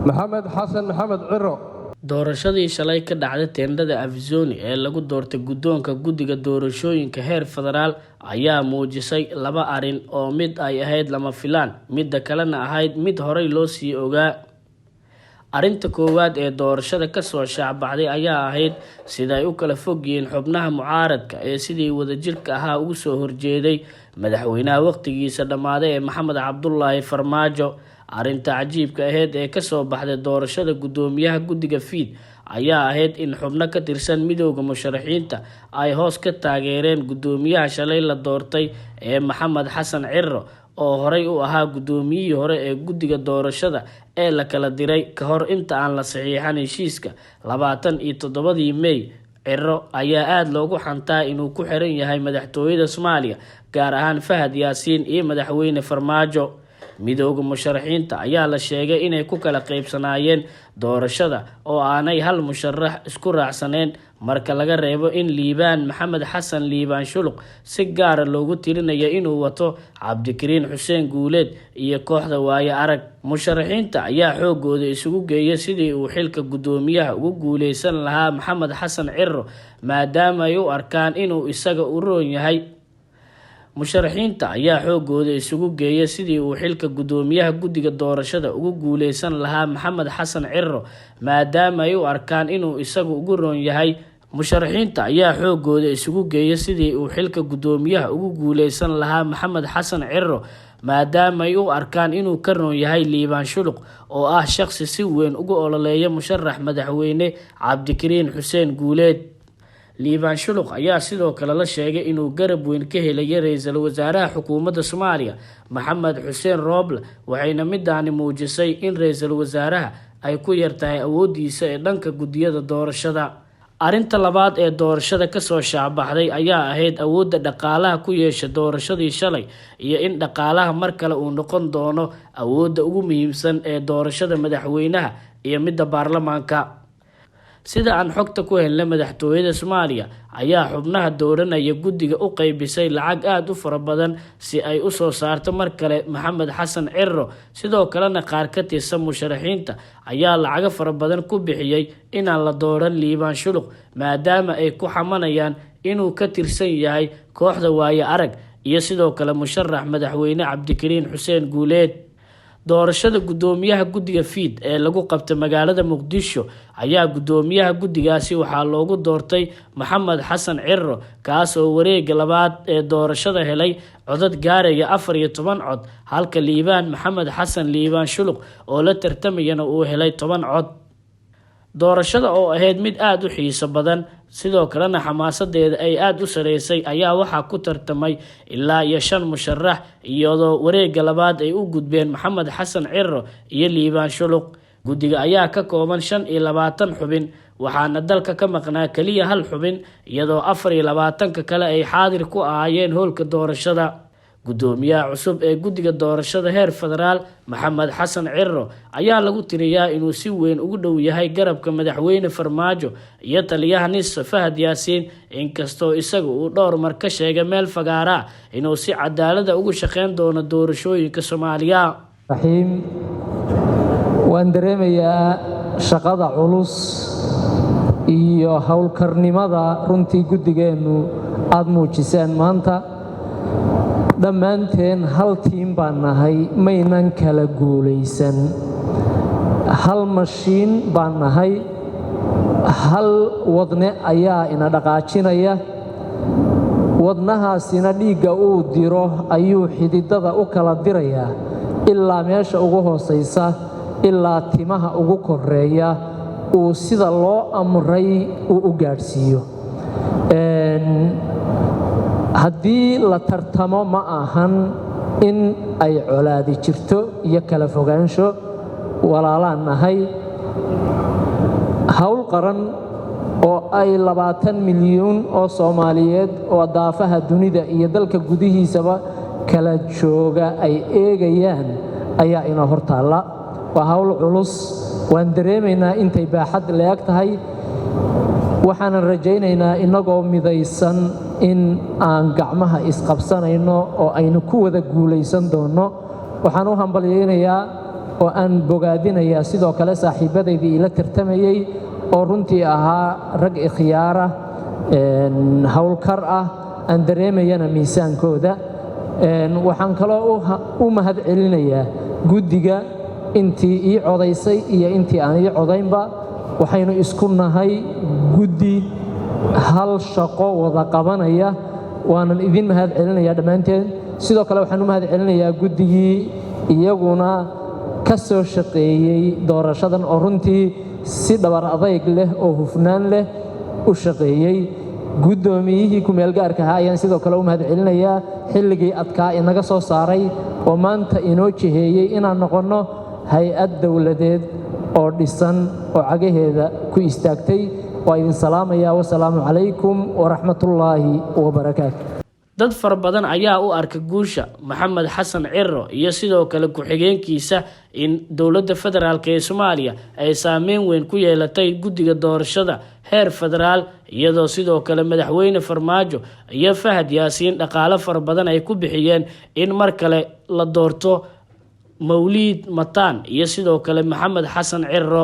maxamed xasan maxamed ciro. doorashadii shalay ka dhacday teendhada Afisoni ee lagu doortay guddoonka guddiga doorashooyinka heer federaal ayaa muujisay laba arrin oo mid ay ahayd lama filaan midda kalena ahayd mid horey loo sii ogaa. arrinta koowaad ee doorashada kasoo shaacbaxday ayaa ahayd sida ay u kala fog yihiin xubnaha mucaaradka ee sidii wadajirka ahaa ugu soo horjeeday madaxweynaha waqtigiisa dhammaaday ee Maxamed Cabdullaahi Farmaajo. arrinta cajiibka ahayd ee kasoo baxday doorashada guddoomiyaha guddiga fiid ayaa ahayd in xubno ka tirsan midowda musharaxiinta ay hoos ka taageereen guddoomiyaha shalay la doortay ee Maxamed Xasan Ciro oo horey u ahaa guddoomiyihii hore ee guddiga doorashada ee la kala diray ka hor inta aan la saxiixan heshiiska 27 May. Ciro ayaa aad loogu xantaa inuu ku xiran yahay madaxtooyada Soomaaliya gaar ahaan Fahad Yaasiin iyo madaxweyne Farmaajo. midowda musharaxiinta ayaa la sheegay inay ku kala qaybsanaayeen doorashada oo aanay hal musharax isku raacsaneen marka laga reebo in Liibaan Maxamed Xasan Liibaan Shuluq si gaar ah loogu tirinayo inuu wato Cabdikariin Xuseen Guuleed iyo kooxda waaye arag. musharaxiinta ayaa xoogooda isugu geeyay sidii uu xilka guddoomiyaha ugu guuleysan lahaa Maxamed Xasan Ciro maadaama ay u arkaan inuu isaga u roon yahay musharaxiinta ayaa xoogooda isugu geeyay sidii uu xilka guddoomiyaha guddiga doorashada ugu guuleysan lahaa Maxamed Xasan Ciro maadaama ay u arkaan inuu isagu ugu roon yahay musharaxiinta ayaa xoogooda isugu geeyay sidii uu xilka guddoomiyaha ugu guuleysan lahaa Maxamed Xasan Ciro maadaama ay u arkaan inuu ka roon yahay Liibaan Shuluq oo ah shakhsi si weyn ugu ololeeya musharax madaxweyne Cabdikariin Xuseen Guuleed. Liibaan Shuluq ayaa sidoo kale la sheegay inuu garab weyn ka helay ra'iisul wasaaraha xukuumadda Soomaaliya Maxamed Xuseen Rooble waxayna midaani muujisay in ra'iisul wasaaraha ay ku yartahay awoodiisa ee dhanka gudiyada doorashada. arrinta labaad ee doorashada kasoo shaacbaxday ayaa ahayd awoodda dhaqaalaha ku yeesha doorashadii shalay iyo in dhaqaalaha mar kale uu noqon doono awoodda ugu muhiimsan ee doorashada madaxweynaha iyo midda baarlamaanka. sida aan xogta ku helnay madaxtooyada Soomaaliya ayaa xubnaha dooranaya guddiga u qaybisay lacag aad u fara badan si ay u soo saarto mar kale Maxamed Xasan Ciro. sidoo kalena qaar ka tirsan musharaxiinta ayaa lacag fara badan ku bixiyay inaan la dooran Liibaan Shuluq maadaama ay ku xamanayaan inuu ka tirsan yahay kooxda waaye arag iyo sidoo kale musharax madaxweyne Cabdikariin Xuseen Guuleed. doorashada guddoomiyaha guddiga fiid ee lagu qabtay magaalada Muqdisho ayaa guddoomiyaha guddigaasi waxaa loogu doortay Maxamed Xasan Ciro kaas oo wareegga labaad ee doorashada helay codad gaaraya 14 cod halka Liibaan Maxamed Xasan Liibaan Shuluq oo la tartamayana uu helay 10 cod. doorashada oo ahayd mid aad u xiiso badan sidoo kalena xamaasadeeda ay aad u sareysay ayaa waxaa ku tartamay ilaa 5 musharax iyadoo wareegga labaad ay u gudbeen Maxamed Xasan Ciro iyo Liibaan Shuluq. guddiga ayaa ka kooban 25 xubin waxaana dalka ka maqnaa kaliya hal xubin iyadoo 24 kale ay xaadir ku ahaayeen hoolka doorashada. guddoomiyaha cusub ee guddiga doorashada heer federaal Maxamed Xasan Ciro ayaa lagu tiriyaa inuu si weyn ugu dhow yahay garabka madaxweyne Farmaajo iyo taliyaha NIS Fahad Yaasiin inkastoo isagu uu dhowr mar ka sheegay meel fagaara inuu si cadaalad ah ugu shaqeyn doono doorashooyinka Soomaaliya. waan dareemayaa shaqada culus iyo howlkarnimada runtii guddigeenu aad muujiseen maanta. dhammaanteen hal tiim baan nahay maynan kala guulaysan. hal mashiin baan nahay hal wadne ayaa ina dhaqaajinaya wadnahaasina dhiigga uu diro ayuu xididada u kala dirayaa ilaa meesha ugu hooseysa ilaa timaha ugu koreeya uu sida loo amray uu u gaadhsiiyo. haddii la tartamo ma ahan in ay colaadi jirto iyo kala fogaansho. walaalaan nahay hawl qaran oo ay 20 milyuun oo Soomaaliyeed oo daafaha dunida iyo dalka gudihiisaba kala jooga ay eegayaan ayaa ina hortaala. waa hawl culus waan dareemaynaa intay baaxad leeg tahay waxaan rajaynaynaa inagoo midaysan in aan gacmaha isqabsanayno oo aynu ku wada guuleysan doono. waxaan u hambalyeeynaa oo aan bogaadinayaa sidoo kale saaxiibadaydii ila tartamayey oo runtii ahaa rag ikhyaara howlkar ah aan dareemayana miisaankooda waxaan kaloo u mahad celinayaa guddiga intii ii codaysay iyo intii aan ii codaynba waxaynu isku nahay guddi hal shaqo wada qabanaya waanan idin mahad celinayaa dhammaanteen sidoo kale waxaan u mahad celinayaa guddigii iyaguna ka soo shaqeeyey doorashadan oo runtii si dhabar adayg leh oo hufnaan leh u shaqeeyey guddoomiyihii ku-meelgaarka ahaa ayaan sidoo kale u mahad celinayaa xilligii adkaa inaga soo saaray oo maanta inoo jiheeyey inaan noqonno hay-ad dowladeed oo dhisan oo cagaheeda ku istaagtay waa idin salaamayaa wasalaamu calaykum waraxmatullaahi wabarakaatu dad fara badan ayaa u arka guusha Maxamed Xasan Ciro iyo sidoo kale ku-xigeenkiisa in dowladda federaalka ee Soomaaliya ay saameyn weyn ku yeelatay guddiga doorashada heer federaal iyadoo sidoo kale madaxweyne Farmaajo iyo Fahad Yaasiin dhaqaale fara badan ay ku bixiyeen in mar kale la doorto Mawlid Mataan iyo sidoo kale Maxamed Xasan Ciro